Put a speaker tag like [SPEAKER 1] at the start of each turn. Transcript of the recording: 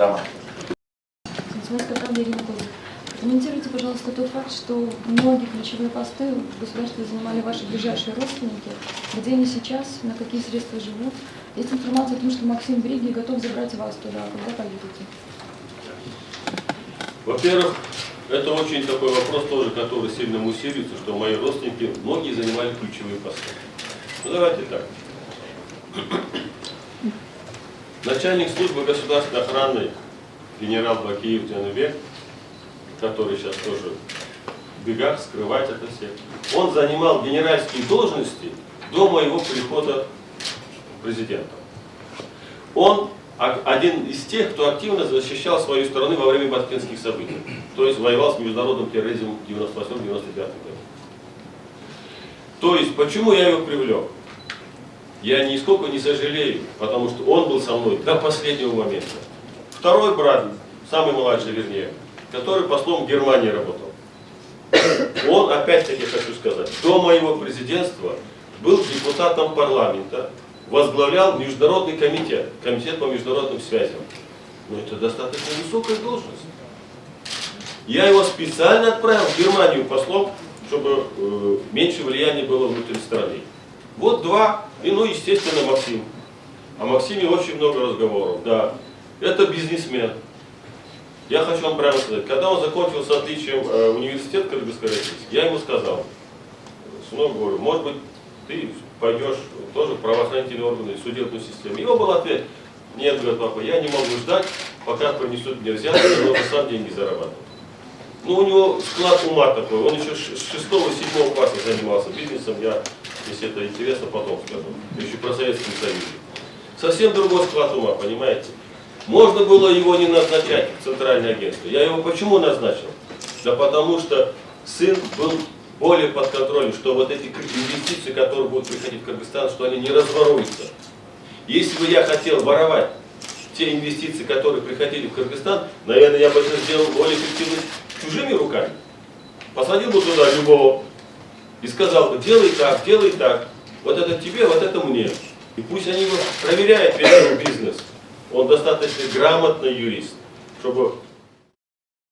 [SPEAKER 1] Дама.
[SPEAKER 2] Комсомольская правда, Ирина Козырь. Комментируйте, пожалуйста, тот факт, что многие ключевые посты в государстве занимали ваши ближайшие родственники. Где они сейчас, на какие средства живут? Есть информация о том, что Максим Бриги готов забрать вас туда. Когда поедете?
[SPEAKER 3] Во-первых, это очень такой вопрос тоже, который сильно муссируется, что мои родственники, многие занимали ключевые посты. Ну давайте так. Начальник службы государственной охраны генерал Бакиев Джанубек, который сейчас тоже в бегах, скрывать это все, он занимал генеральские должности до моего прихода президента. Он один из тех, кто активно защищал свою страну во время башкирских событий, то есть воевал с международным терроризмом в 98-99 году. То есть, почему я его привлек? Я нисколько не сожалею, потому что он был со мной до последнего момента. Второй брат, самый младший вернее, который послом в Германии работал. Он, опять-таки хочу сказать, до моего президентства был депутатом парламента, возглавлял международный комитет по международным связям. Но это достаточно высокая должность. Я его специально отправил в Германию послом, чтобы меньше влияния было внутри страны. Вот два, и ну естественно Максим. О Максиме очень много разговоров, да. Это бизнесмен. Я хочу вам прямо сказать, когда он закончил с отличием университет кыргызско-российский, я ему сказал, сынок, говорю, может быть, ты пойдешь тоже в правоохранительные органы, в судебную систему. Его был ответ, нет, говорит, папа, я не могу ждать, пока принесут мне взятки, я должен сам деньги зарабатывать. Ну, у него склад ума такой, он еще с 6-7 класса занимался бизнесом, я, если это интересно, потом скажу, еще про Советский Союз. Совсем другой склад ума, понимаете? Можно было его не назначать в центральное агентство. Я его почему назначил? Да потому что сын был более под контролем, что вот эти инвестиции, которые будут приходить в Кыргызстан, что они не разворуются. Если бы я хотел воровать те инвестиции, которые приходили в Кыргызстан, наверное, я бы это сделал более эффективно чужими руками. Посадил бы туда любого и сказал бы, делай так, вот это тебе, вот это мне. И пусть они его проверяют весь его бизнес. Он достаточно грамотный юрист, чтобы